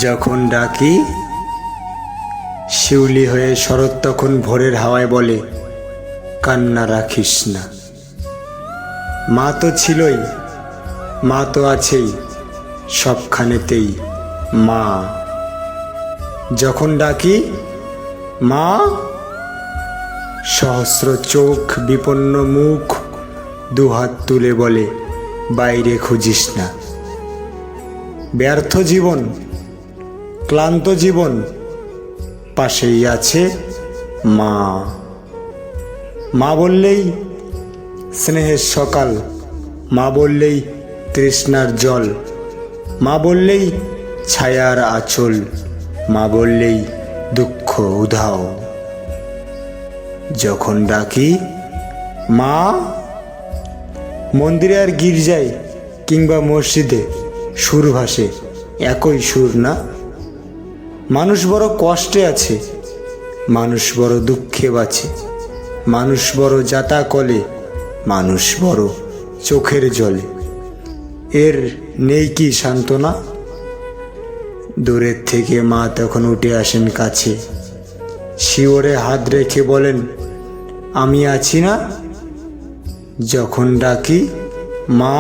যখন ডাকি শিউলি হয়ে শরৎ তখন ভোরের হাওয়ায় বলে, কান্না রাখিস না। মা তো ছিলই, মা তো আছেই, সবখানেতেই মা। যখন ডাকি মা, সহস্র চোখ বিপন্ন মুখ দুহাত তুলে বলে, বাইরে খুঁজিস না। ব্যর্থ জীবন, ক্লান্ত জীবন, পাশেই আছে মা। মা বললেই স্নেহের সকাল, মা বললেই তৃষ্ণার জল, মা বললেই ছায়ার আঁচল, মা বললেই দুঃখ উধাও। যখন ডাকি মা, মন্দিরে আর গির্জায় কিংবা মসজিদে সুর ভাসে একই সুর না? মানুষ বড় কষ্টে আছে, মানুষ বড় দুঃখে বাঁচে, মানুষ বড় যাতা কলে, মানুষ বড় চোখের জলে। এর নেই কি সান্ত্বনা? দূরের থেকে মা তখন উঠে আসেন কাছে, শিওরে হাত রেখে বলেন, আমি আছি না? যখন ডাকি মা।